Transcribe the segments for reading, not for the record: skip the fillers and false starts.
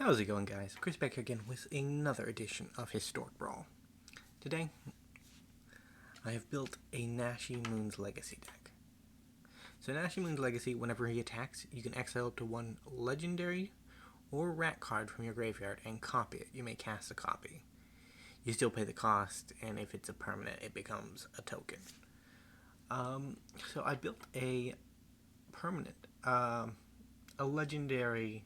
How's it going, guys? Chris back here again with another edition of Historic Brawl. Today, I have built a Nashi Moon's Legacy deck. So Nashi Moon's Legacy, whenever he attacks, you can exile up to one legendary or rat card from your graveyard and copy it. You may cast a copy. You still pay the cost, and if it's a permanent, it becomes a token. So I built a permanent, a legendary.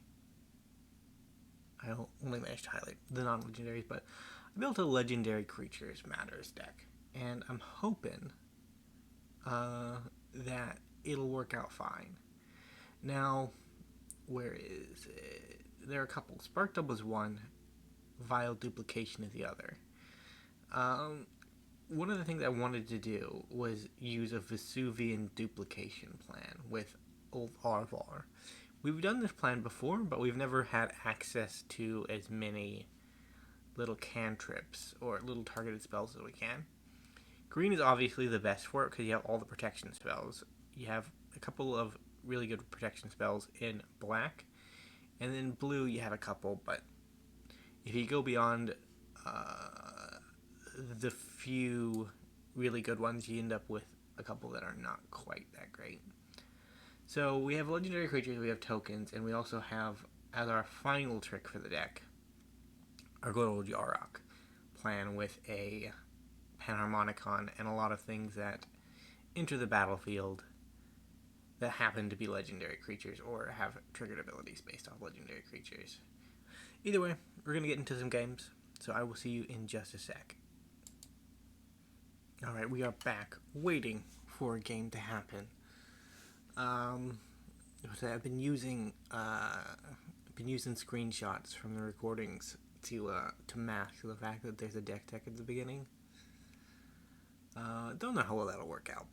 I only managed to highlight the non-legendaries, but I built a Legendary Creatures Matters deck, and I'm hoping that it'll work out fine. Now, where is it? There are a couple. Spark Dub was one, Vile Duplication is the other. One of the things I wanted to do was use a Vesuvan Duplication plan with Old Orvar. We've done this plan before, but we've never had access to as many little cantrips or little targeted spells as we can. Green is obviously the best for it because you have all the protection spells. You have a couple of really good protection spells in black, and then blue you have a couple, but if you go beyond the few really good ones, you end up with a couple that are not quite that great. So we have legendary creatures, we have tokens, and we also have, as our final trick for the deck, our good old Yarok plan with a Panharmonicon and a lot of things that enter the battlefield that happen to be legendary creatures or have triggered abilities based off legendary creatures. Either way, we're going to get into some games, so I will see you in just a sec. Alright, we are back, waiting for a game to happen. I've been using screenshots from the recordings to mask the fact that there's a deck tech at the beginning. Don't know how well that'll work out,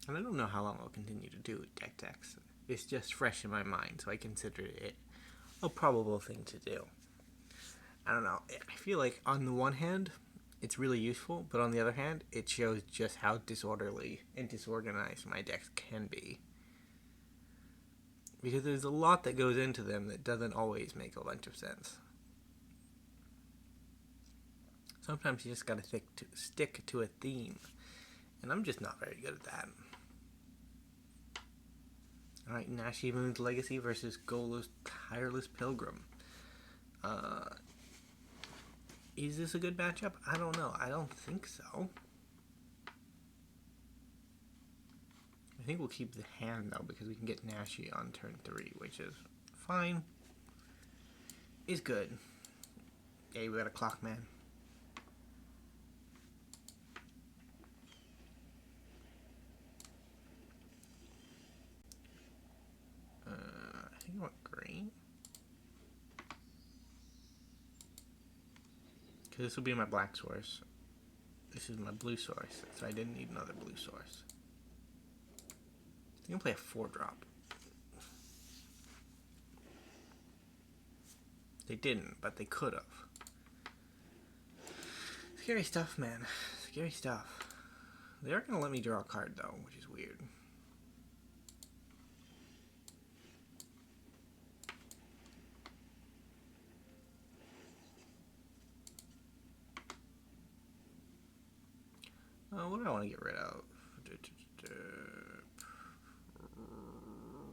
and I don't know how long I'll continue to do deck techs. It's just fresh in my mind, so I consider it a probable thing to do. I don't know. I feel like on the one hand, it's really useful, but on the other hand, it shows just how disorderly and disorganized my decks can be. Because there's a lot that goes into them that doesn't always make a bunch of sense. Sometimes you just gotta stick to a theme, and I'm just not very good at that. Alright, Nashi Moon's Legacy versus Golo's Tireless Pilgrim. Is this a good matchup? I don't know. I don't think so. I think we'll keep the hand, though, because we can get Nashi on turn 3, which is fine. Is good. Yay, we got a Clockman. I think I want green. Because this will be my black source. This is my blue source, so I didn't need another blue source. I think I'll play a 4-drop. They didn't, but they could have. Scary stuff, man. Scary stuff. They are going to let me draw a card, though, which is weird. What do I want to get rid of?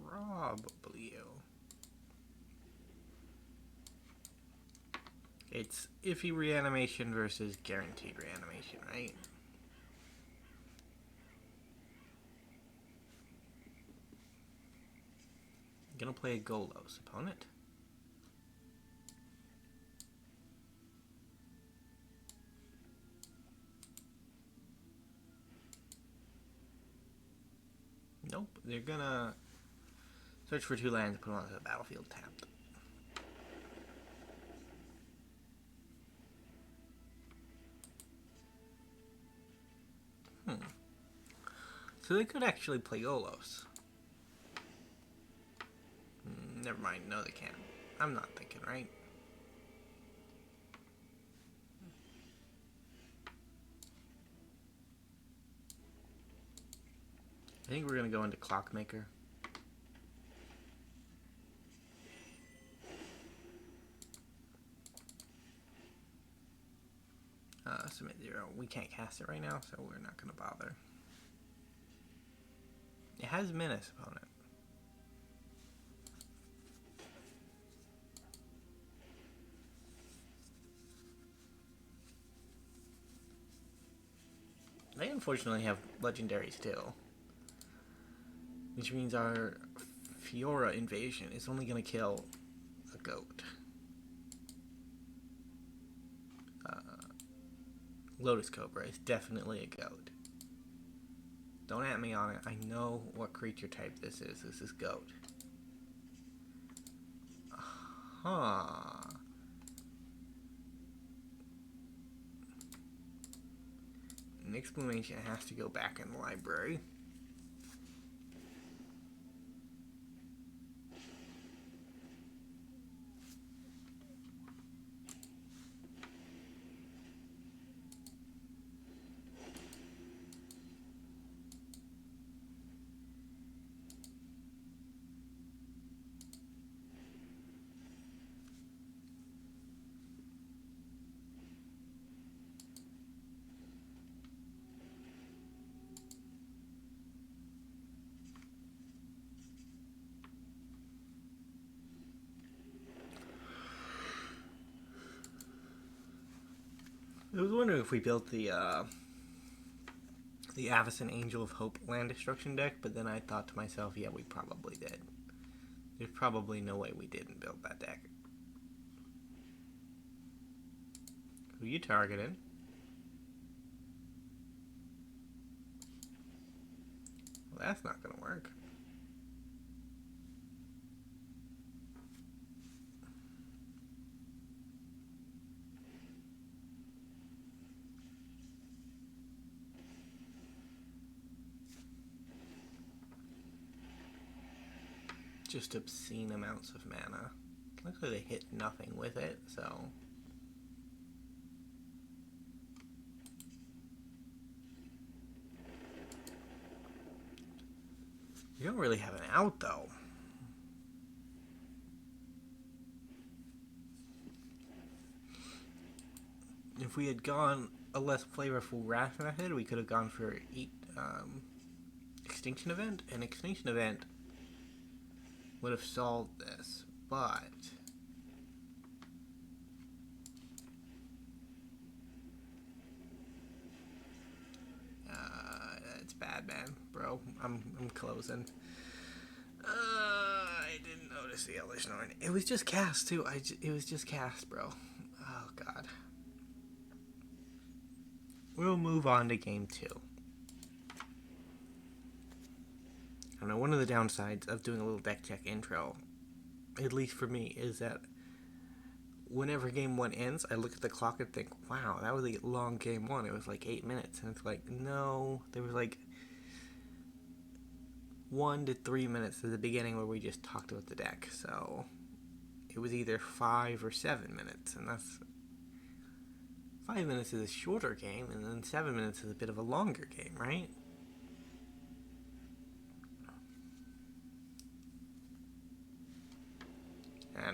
Probably you. It's iffy reanimation versus guaranteed reanimation, right? I'm gonna play a Golos opponent. Nope, they're gonna search for 2 lands, put them onto the battlefield tapped. So they could actually play Golos. Never mind, no they can't. I'm not thinking right. I think we're going to go into Clockmaker. Submit 0. We can't cast it right now, so we're not going to bother. It has Menace opponent. They unfortunately have legendaries too. Which means our Fiora invasion is only going to kill a goat. Lotus Cobra is definitely a goat. Don't at me on it. I know what creature type this is. This is goat. Huh. An exclamation has to go back in the library. I was wondering if we built the Avacyn Angel of Hope land destruction deck, but then I thought to myself, yeah, we probably did. There's probably no way we didn't build that deck. Who you targeted? Well, that's not gonna work. Just obscene amounts of mana. Looks like they hit nothing with it, so... You don't really have an out, though. If we had gone a less flavorful wrath method, we could have gone for Extinction Event. An Extinction Event would have solved this, but... it's bad, man. Bro, I'm closing. I didn't notice the Elder Snoring. It was just cast, too. It was just cast, bro. Oh, God. We'll move on to game 2. I know one of the downsides of doing a little deck check intro, at least for me, is that whenever game 1 ends, I look at the clock and think, wow, that was a long game 1. It was like 8 minutes. And it's like, no, there was like 1 to 3 minutes at the beginning where we just talked about the deck. So it was either 5 or 7 minutes. And that's... 5 minutes is a shorter game, and then 7 minutes is a bit of a longer game, right?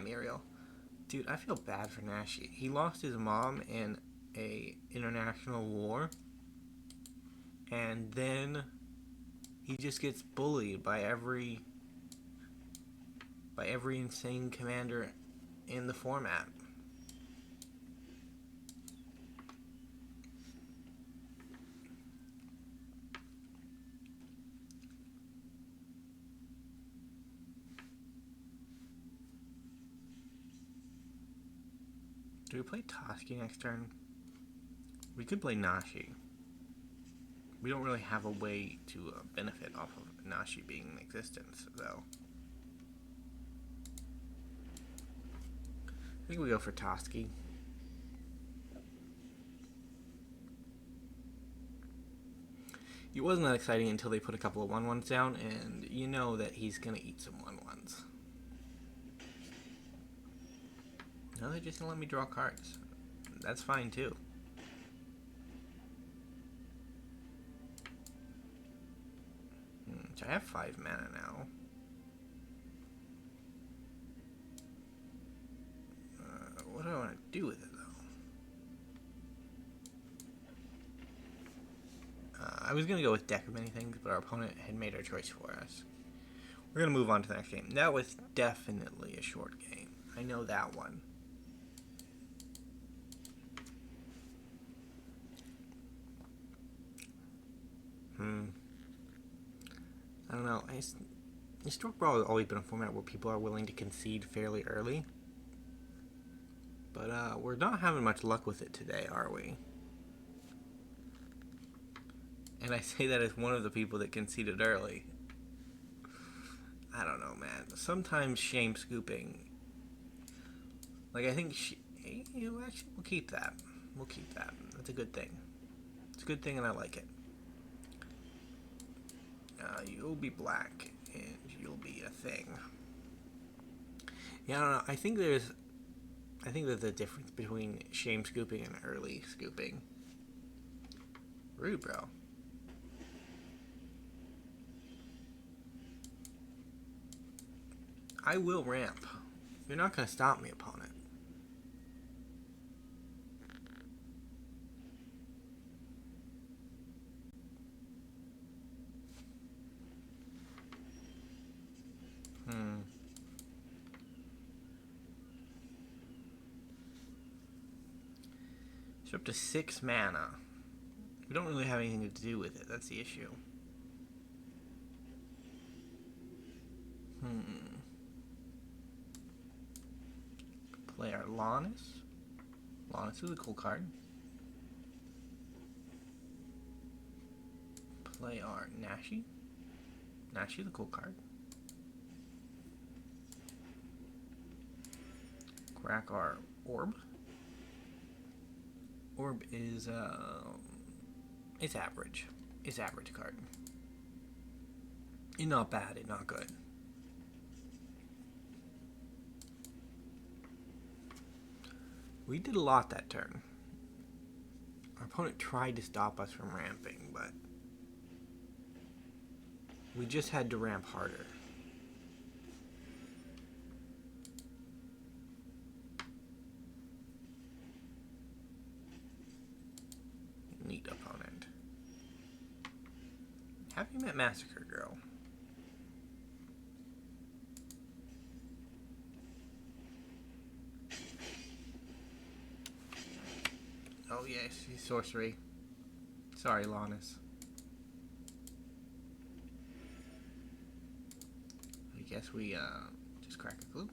Muriel. Dude, I feel bad for Nashi. He lost his mom in a international war, and then he just gets bullied by every insane commander in the format. Do we play Toski next turn? We could play Nashi. We don't really have a way to benefit off of Nashi being in existence, though. I think we go for Toski. It wasn't that exciting until they put a couple of 1/1s down, and you know that he's gonna eat some 1/1s. No, they're just gonna let me draw cards. That's fine too. So I have 5 mana now. What do I want to do with it though? was going to go with deck of many things, but our opponent had made our choice for us. We're going to move on to the next game. That was definitely a short game. I know that one. I don't know. Historic Brawl has always been a format where people are willing to concede fairly early. But we're not having much luck with it today, are we? And I say that as one of the people that conceded early. I don't know, man. Sometimes shame scooping. Like, I think we'll keep that. We'll keep that. That's a good thing. It's a good thing, and I like it. You'll be black, and you'll be a thing. Yeah, I don't know. I think there's a difference between shame scooping and early scooping. Rude, bro. I will ramp. You're not going to stop me, opponent. It's up to 6 mana. We don't really have anything to do with it. That's the issue. Play our Lannis. Lannis is a cool card. Play our Nashi. Nashi is a cool card. Crack our Orb. Orb is, it's average. It's average card. It's not bad, it's not good. We did a lot that turn. Our opponent tried to stop us from ramping, but we just had to ramp harder. Neat opponent. Have you met Massacre Girl? Oh yes, he's sorcery. Sorry, Lannis. I guess we just crack a clue.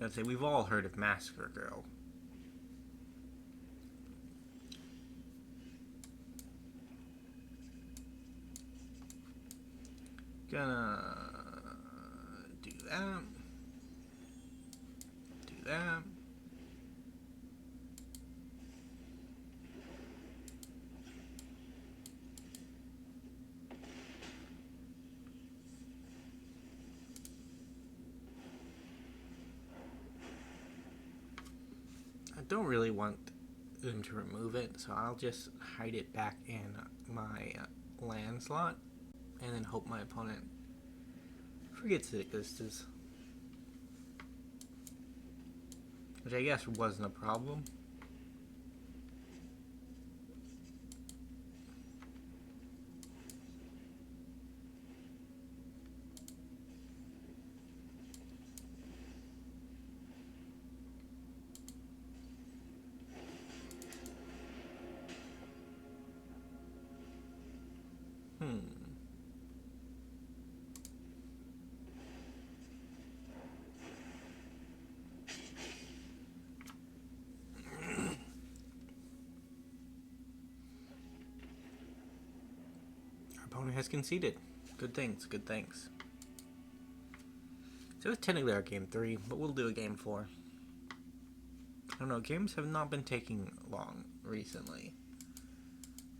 I'd say we've all heard of Massacre Girl. Gonna do that. Do that. I don't really want them to remove it, so I'll just hide it back in my land slot and then hope my opponent forgets it exists. Which I guess wasn't a problem. Opponent has conceded. Good things, good things. So it's technically our game 3, but we'll do a game 4. I don't know, games have not been taking long recently.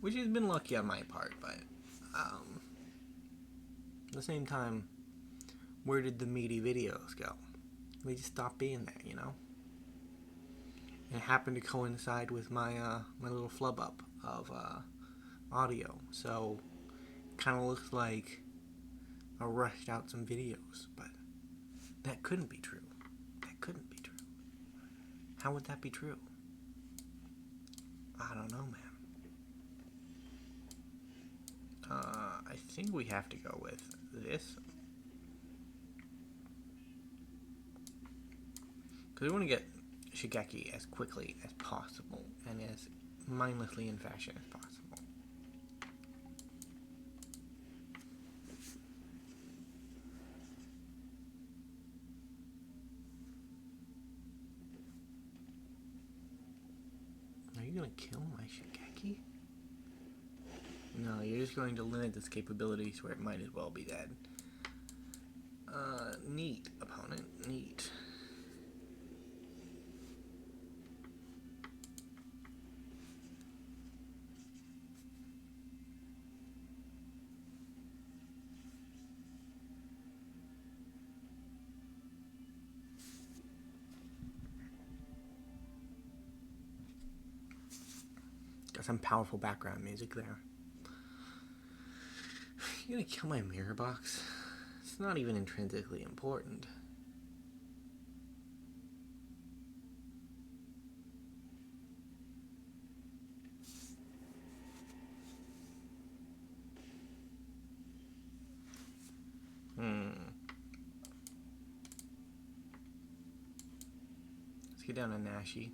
Which has been lucky on my part, but at the same time, where did the meaty videos go? They just stopped being there, you know? And it happened to coincide with my my little flub up of audio, so kind of looks like or rushed out some videos, but that couldn't be true. That couldn't be true. How would that be true? I don't know, man. I think we have to go with this. Because we want to get Shigeki as quickly as possible and as mindlessly in fashion as possible. Are you going to kill my Shigeki? No, you're just going to limit its capabilities where it might as well be dead. Neat, opponent. Neat. Got some powerful background music there. You're gonna kill my mirror box? It's not even intrinsically important. Let's get down to Nashi.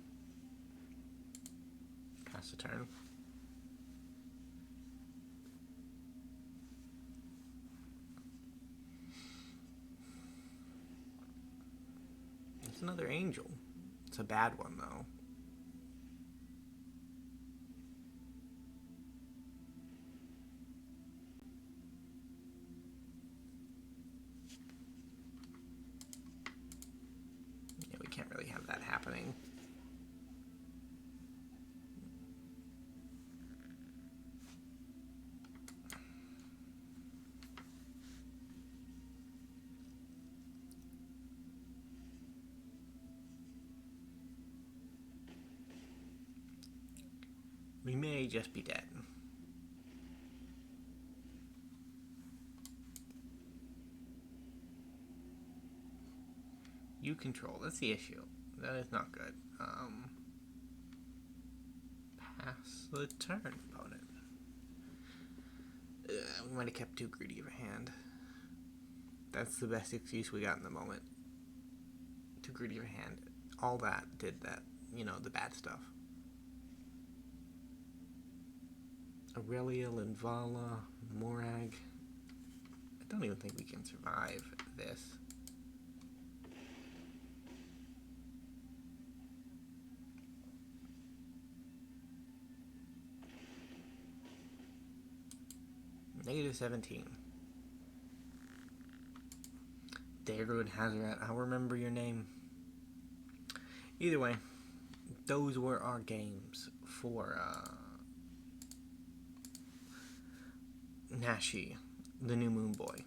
Pass the turn. It's another angel. It's a bad one, though. Yeah, we can't really have that happening. We may just be dead. You control. That's the issue. That is not good. Pass the turn, opponent. We might have kept too greedy of a hand. That's the best excuse we got in the moment. Too greedy of a hand. All that did that. You know, the bad stuff. Aurelia, Linvala, Morag. I don't even think we can survive this. Negative 17. Dairwood Hazaret, I'll remember your name. Either way, those were our games for Nashi, the new moon boy.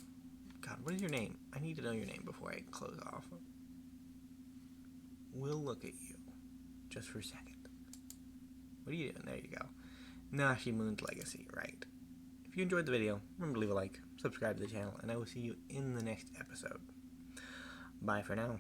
God, what is your name? I need to know your name before I close off. We'll look at you. Just for a second. What are you doing? There you go. Nashi Moon's Legacy, right. If you enjoyed the video, remember to leave a like, subscribe to the channel, and I will see you in the next episode. Bye for now.